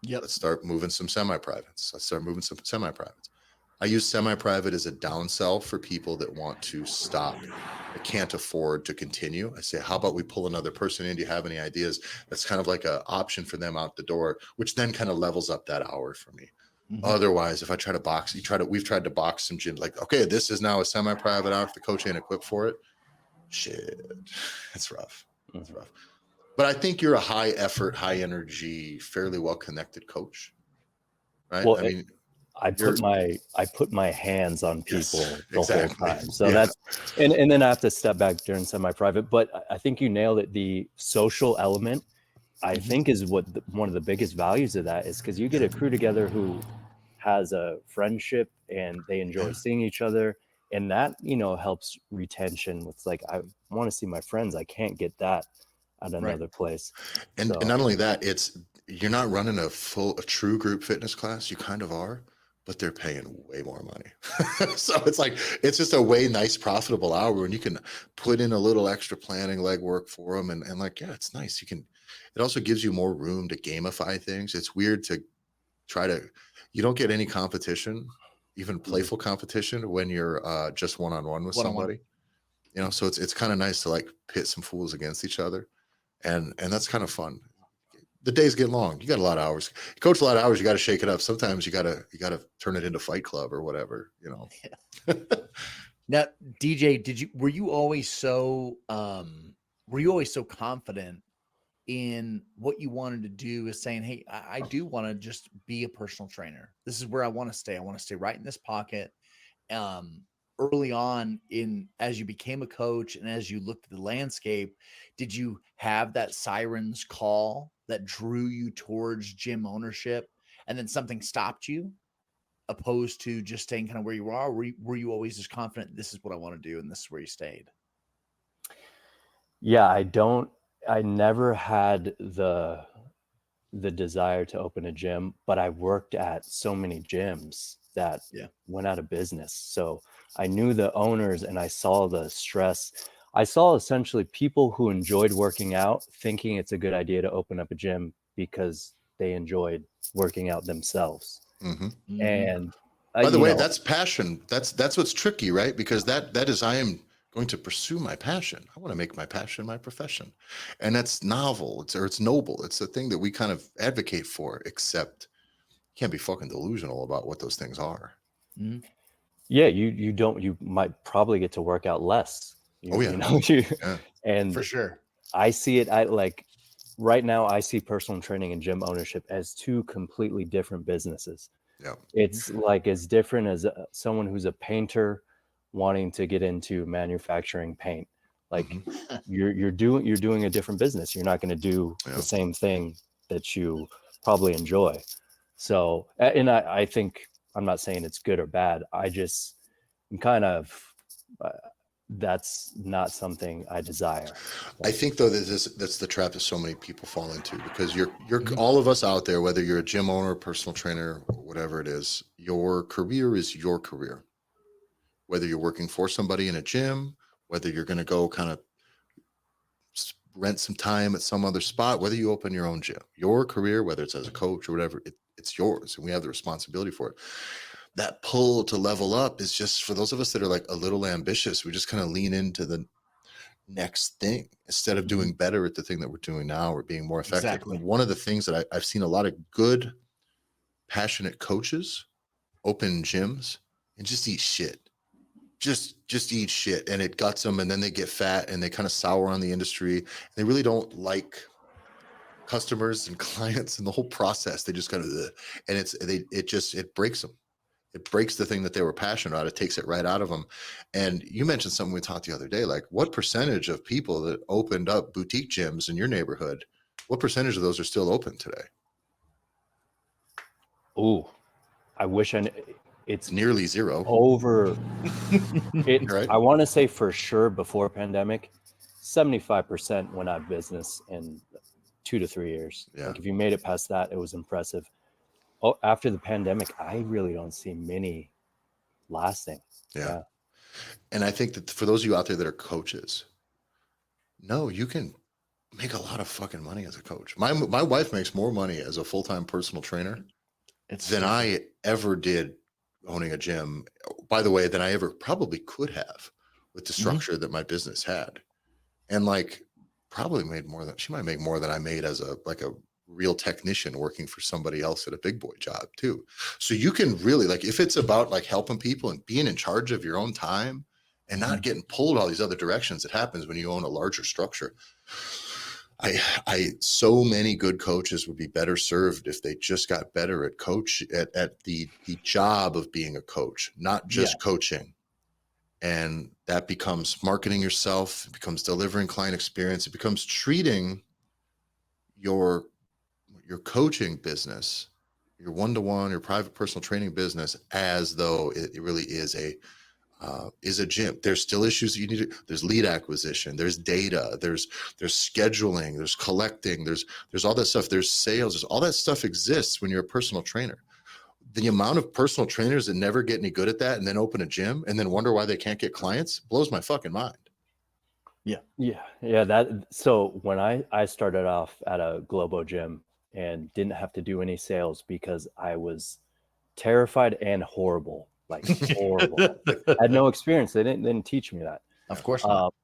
Yep. Let's start moving some semi-privates. I use semi-private as a downsell for people that want to stop, that can't afford to continue. I say, how about we pull another person in? Do you have any ideas? That's kind of like an option for them out the door, which then kind of levels up that hour for me. Otherwise, if I try to box, we've tried to box some gyms, like, okay, this is now a semi-private hour if the coach ain't equipped for it. Shit, it's rough. It's rough. But I think you're a high effort, high energy, fairly well connected coach, right? Well, I mean, I put my hands on people the exactly. whole time. So that's, and then I have to step back during semi-private, but I think you nailed it. The social element, I think, is what one of the biggest values of that is, because you get a crew together who has a friendship and they enjoy seeing each other, and that, helps retention. It's like, I want to see my friends. I can't get that at another place. And not only that, you're not running a true group fitness class. You kind of are, but they're paying way more money. So it's like, it's just a way nice, profitable hour, and you can put in a little extra planning legwork for them. And like, yeah, it's nice. It also gives you more room to gamify things. It's weird to you don't get any competition, even playful competition, when you're just one-on-one with somebody, so it's kind of nice to like pit some fools against each other. And that's kind of fun. The days get long. You got a lot of hours. You coach a lot of hours. You got to shake it up. Sometimes you got to turn it into Fight Club or whatever, Now, DJ, were you always so confident in what you wanted to do is saying, hey, I do want to just be a personal trainer. This is where I want to stay. I want to stay right in this pocket. Early on as you became a coach and as you looked at the landscape, did you have that siren's call that drew you towards gym ownership, and then something stopped you, opposed to just staying kind of where you are? Were you always just confident, this is what I want to do, and this is where you stayed? Yeah, I never had the desire to open a gym, but I worked at so many gyms that went out of business. So I knew the owners and I saw the stress. I saw essentially people who enjoyed working out thinking it's a good idea to open up a gym because they enjoyed working out themselves. Mm-hmm. And by the way, that's passion. That's what's tricky, right? Because that is, I am going to pursue my passion. I want to make my passion my profession. And that's novel. It's noble. It's a thing that we kind of advocate for, except you can't be fucking delusional about what those things are. Mm-hmm. Yeah, you might probably get to work out less. And for sure. I see it. Right now I see personal training and gym ownership as two completely different businesses. Yeah. It's like as different as someone who's a painter wanting to get into manufacturing paint. Like you're doing a different business. You're not going to do the same thing that you probably enjoy. So, and I think, I'm not saying it's good or bad. I'm kind of, that's not something I desire. I think though that's the trap that so many people fall into, because you're all of us out there, whether you're a gym owner, personal trainer, whatever it is, your career is your career. Whether you're working for somebody in a gym, whether you're going to go kind of rent some time at some other spot, whether you open your own gym, your career, whether it's as a coach or whatever, it's yours, and we have the responsibility for it. That pull to level up is just for those of us that are like a little ambitious. We just kind of lean into the next thing instead of doing better at the thing that we're doing now, or being more effective. Exactly. And one of the things that I've seen a lot of good, passionate coaches open gyms and just eat shit. Just eat shit, and it guts them, and then they get fat and they kind of sour on the industry. They really don't like customers and clients and the whole process. They just kind of, and it breaks them. It breaks the thing that they were passionate about. It takes it right out of them. And you mentioned something we talked the other day, like what percentage of people that opened up boutique gyms in your neighborhood, what percentage of those are still open today? Oh, I wish it's nearly zero. Over Right? I want to say for sure before pandemic, 75% went out of business in 2 to 3 years. Yeah. Like if you made it past that, it was impressive. After the pandemic, I really don't see many lasting. Yeah. And I think that for those of you out there that are coaches, no, you can make a lot of fucking money as a coach. My wife makes more money as a full-time personal trainer than I ever did owning a gym, by the way, than I ever probably could have with the structure that my business had. And like probably she might make more than I made as a real technician working for somebody else at a big boy job too. So you can really, like, if it's about like helping people and being in charge of your own time and not getting pulled all these other directions, it happens when you own a larger structure. So many good coaches would be better served if they just got better at the job of being a coach, not just coaching. And that becomes marketing yourself. It becomes delivering client experience. It becomes treating your coaching business, your one-to-one, your private personal training business, as though it really is a gym. There's still issues that you need to, there's lead acquisition, there's data, there's scheduling, there's collecting, there's all that stuff, there's sales, all that stuff exists when you're a personal trainer. The amount of personal trainers that never get any good at that and then open a gym and then wonder why they can't get clients blows my fucking mind. So when I started off at a Globo gym and didn't have to do any sales because I was terrified and horrible. Like horrible. I had no experience. They didn't teach me that. Of course not.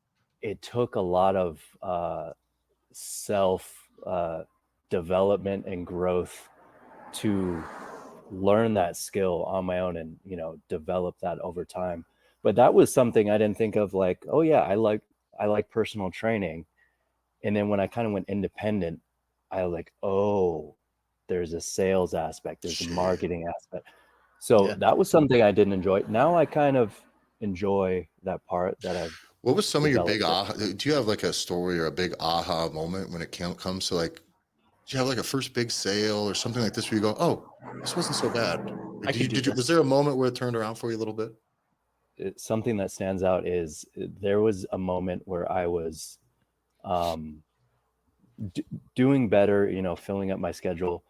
It took a lot of self development and growth to learn that skill on my own and, develop that over time. But that was something I didn't think of, like, oh yeah, I like personal training. And then when I kind of went independent, I was like, oh, there's a sales aspect, there's a marketing aspect. So that was something I didn't enjoy. Now I kind of enjoy that part that I've. What was some of your big developed aha? Do you have like a story or a big aha moment when it comes to like, do you have like a first big sale or something like this where you go, oh, this wasn't so bad? Like, was there a moment where it turned around for you a little bit? Something that stands out is there was a moment where I was doing better, you know, filling up my schedule,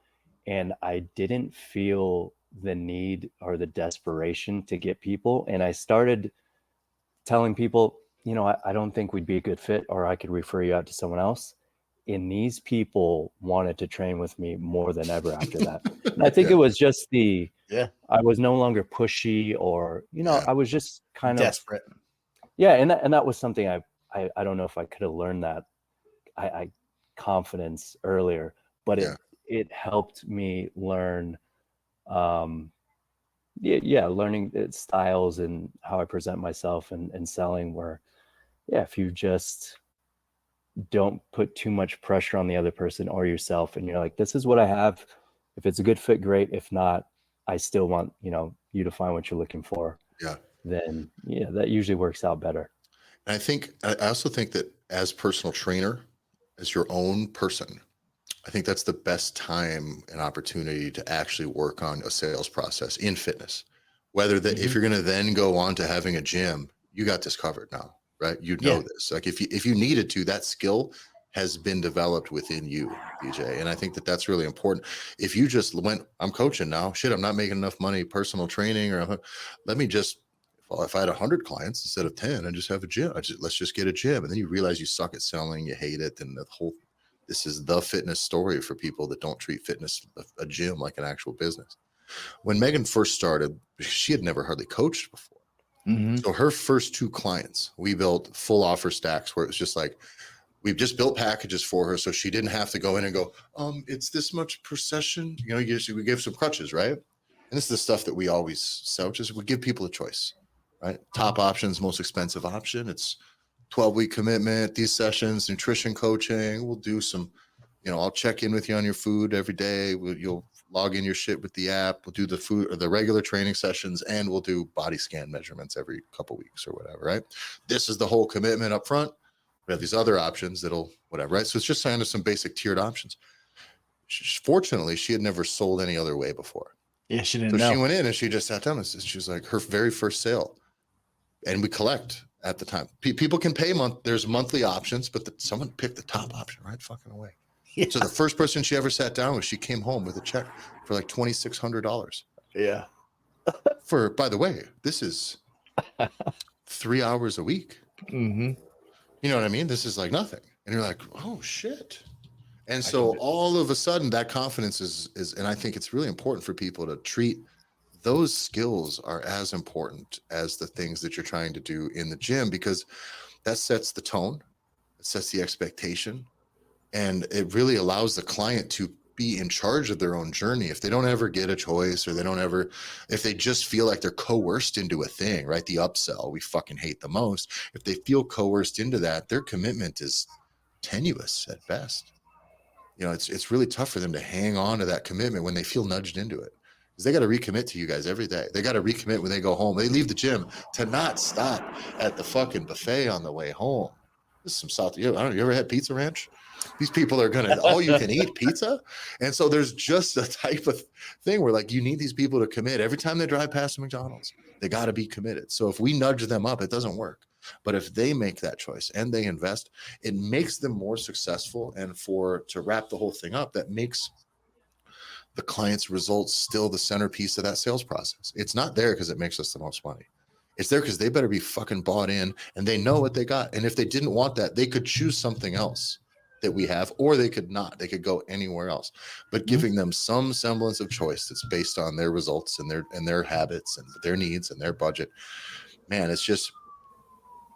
and I didn't feel the need or the desperation to get people. And I started telling people, you know, I don't think we'd be a good fit, or I could refer you out to someone else. And these people wanted to train with me more than ever after that. And I think it was just I was no longer pushy, or, you know, I was just kind of desperate. Yeah. And that was something I don't know if I could have learned that I confidence earlier, but it helped me learn, learning styles and how I present myself and selling, where, if you just don't put too much pressure on the other person or yourself, and you're like, this is what I have. If it's a good fit, great. If not, I still want, you know, you to find what you're looking for. Then that usually works out better. And I also think that as personal trainer, as your own person, I think that's the best time and opportunity to actually work on a sales process in fitness. Whether that if you're going to then go on to having a gym, you got this covered now, right? You know this. Like if you needed to, that skill has been developed within you, DJ. And I think that that's really important. If you just went, I'm coaching now, shit, I'm not making enough money, personal training, or let me just, if I had 100 clients instead of 10, I just have a gym. Let's just get a gym. And then you realize you suck at selling, you hate it. And this is the fitness story for people that don't treat fitness, a gym, like an actual business. When Megan first started, she had never hardly coached before. So her first 2 clients, we built full offer stacks where it was just like, we've just built packages for her. So she didn't have to go in and go, it's this much per session. You know, we give some crutches, right? And this is the stuff that we always sell, just we give people a choice, right? Top options, most expensive option. It's 12-week commitment, these sessions, nutrition coaching. We'll do some, you know, I'll check in with you on your food every day. You'll log in your shit with the app. We'll do the food or the regular training sessions, and we'll do body scan measurements every couple weeks or whatever, right? This is the whole commitment up front. We have these other options that'll whatever, right? So it's just kind of some basic tiered options. Fortunately, she had never sold any other way before. Yeah, she didn't know. She went in and she just sat down and she was like, her very first sale. And we collect at the time. People can pay there's monthly options, but someone picked the top option right fucking away. Yeah. So the first person she ever sat down with, she came home with a check for like $2,600. Yeah. For, by the way, this is 3 hours a week. You know what I mean? This is like nothing. And you're like, oh shit. And so all of a sudden that confidence is, and I think it's really important for people to treat those skills are as important as the things that you're trying to do in the gym, because that sets the tone, it sets the expectation, and it really allows the client to be in charge of their own journey. If they don't ever get a choice, or if they just feel like they're coerced into a thing, right? The upsell we fucking hate the most. If they feel coerced into that, their commitment is tenuous at best. You know, it's really tough for them to hang on to that commitment when they feel nudged into it. Because they got to recommit to you guys every day. They got to recommit when they go home. They leave the gym to not stop at the fucking buffet on the way home. This is some South. You ever had Pizza Ranch? These people are gonna all you can eat pizza, and so there's just a type of thing where like you need these people to commit. Every time they drive past McDonald's, they got to be committed. So if we nudge them up, it doesn't work. But if they make that choice and they invest, it makes them more successful. And to wrap the whole thing up, that makes the client's results still the centerpiece of that sales process. It's not there because it makes us the most money. It's there because they better be fucking bought in and they know what they got. And if they didn't want that, they could choose something else that we have, or they could not. They could go anywhere else. But giving them some semblance of choice that's based on their results and their habits and their needs and their budget. Man, it's just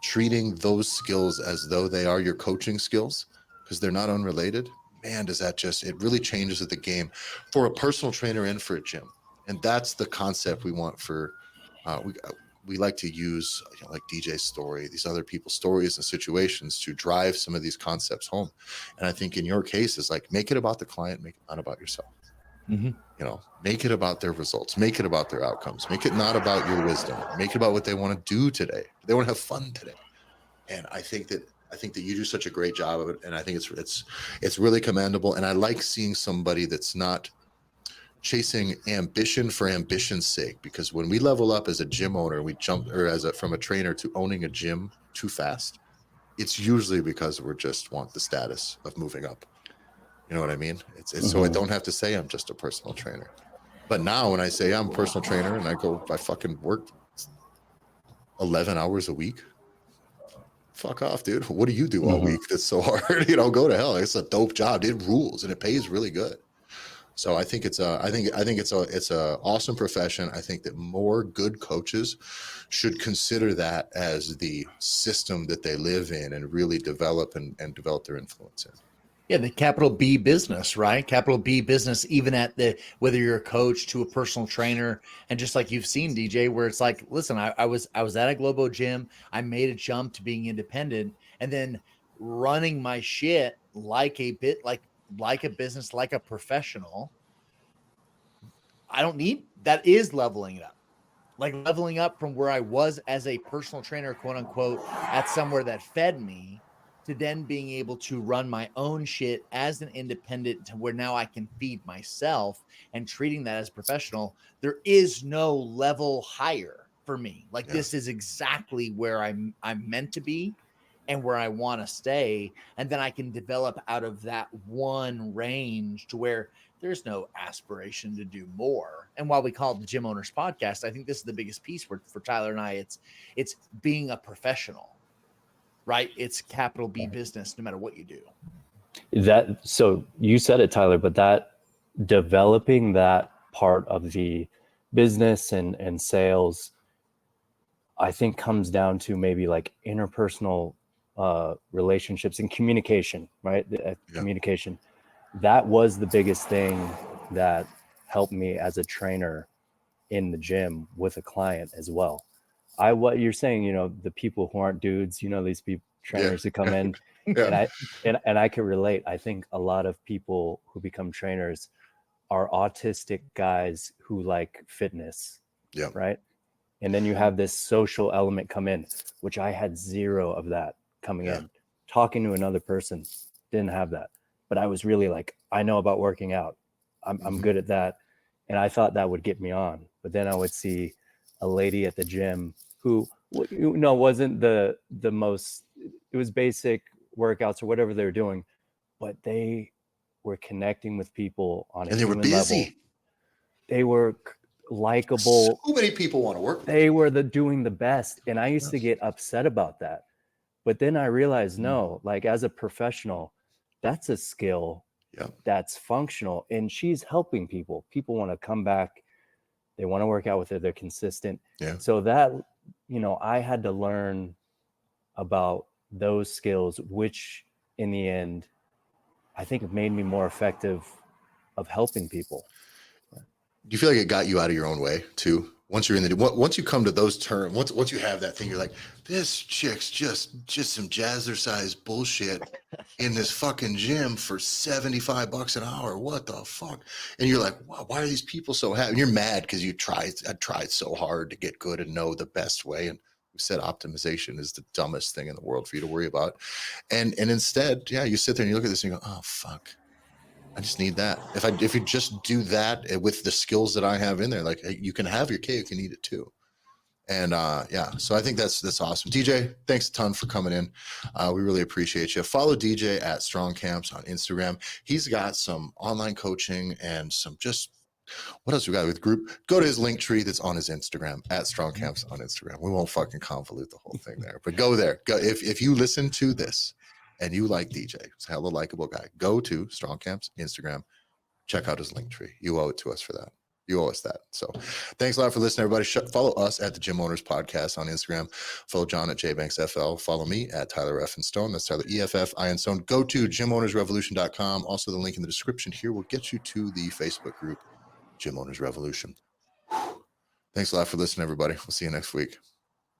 treating those skills as though they are your coaching skills, because they're not unrelated. Man, does that it really changes the game for a personal trainer and for a gym. And that's the concept we want for, we like to use, like DJ's story, these other people's stories and situations to drive some of these concepts home. And I think in your case is like, make it about the client, make it not about yourself. Make it about their results, make it about their outcomes, make it not about your wisdom, make it about what they want to do today. They want to have fun today. And I think that you do such a great job of it. And I think it's really commendable. And I like seeing somebody that's not chasing ambition for ambition's sake, because when we level up as a gym owner, we jump from a trainer to owning a gym too fast, it's usually because we're just want the status of moving up. You know what I mean? It's so I don't have to say I'm just a personal trainer. But now when I say I'm a personal trainer and I fucking work 11 hours a week, fuck off, dude. What do you do all week that's so hard? Go to hell. It's a dope job. It rules and it pays really good. So I think it's a awesome profession. I think that more good coaches should consider that as the system that they live in and really develop and develop their influence in. Yeah, the capital B business, right? Capital B business, even at whether you're a coach to a personal trainer, and just like you've seen, DJ, where it's like, listen, I was at a Globo gym, I made a jump to being independent, and then running my shit like a business, like a professional. I don't need that. Is leveling it up, like leveling up from where I was as a personal trainer, quote unquote, at somewhere that fed me, to then being able to run my own shit as an independent, to where now I can feed myself, and treating that as professional. There is no level higher for me. Like, this is exactly where I'm meant to be and where I want to stay. And then I can develop out of that one range to where there's no aspiration to do more. And while we call it the Gym Owners Podcast, I think this is the biggest piece for Tyler and I. It's being a professional. Right? It's capital B business, no matter what you do. So you said it, Tyler, but that developing that part of the business and sales, I think comes down to maybe like interpersonal relationships and communication, right? Communication. That was the biggest thing that helped me as a trainer in the gym with a client as well. What you're saying, the people who aren't dudes, these people, trainers who come in, and I can relate. I think a lot of people who become trainers are autistic guys who like fitness, right? And then you have this social element come in, which I had zero of that coming in. Talking to another person, didn't have that, but I was really like, I know about working out. I'm good at that, and I thought that would get me on. But then I would see a lady at the gym who wasn't the most, it was basic workouts or whatever they were doing, but they were connecting with people on a human level. They were likable. So many people want to work with they were doing the best, and I used to get upset about that. But then I realized, no, like as a professional, that's a skill that's functional, and she's helping people. People want to come back. They want to work out with her. They're consistent. So that, I had to learn about those skills, which in the end, I think it made me more effective of helping people. Do you feel like it got you out of your own way too? Once you're once you come to those terms, once you have that thing, you're like, this chick's just some jazzercise bullshit in this fucking gym for $75 an hour. What the fuck? And you're like, wow, why are these people so happy? And you're mad because I tried so hard to get good and know the best way. And we said optimization is the dumbest thing in the world for you to worry about. And instead, you sit there and you look at this and you go, oh fuck, I just need that. If you just do that with the skills that I have in there, like, hey, you can have your cake and eat it too. And so I think that's awesome. DJ, thanks a ton for coming in. We really appreciate you. Follow DJ at Strong Camps on Instagram. He's got some online coaching and some what else we got with group? Go to his Linktree that's on his Instagram at Strong Camps on Instagram. We won't fucking convolute the whole thing there, but go there. Go if you listen to this and you like DJ, he's a hella likable guy. Go to Strong Camps Instagram. Check out his Linktree. You owe it to us for that. You owe us that. So thanks a lot for listening, everybody. Follow us at the Gym Owners Podcast on Instagram. Follow John at JBanksFL. Follow me at Tyler F. and Stone. That's Tyler EFF I and Stone. Go to gymownersrevolution.com. Also, the link in the description here will get you to the Facebook group, Gym Owners Revolution. Thanks a lot for listening, everybody. We'll see you next week.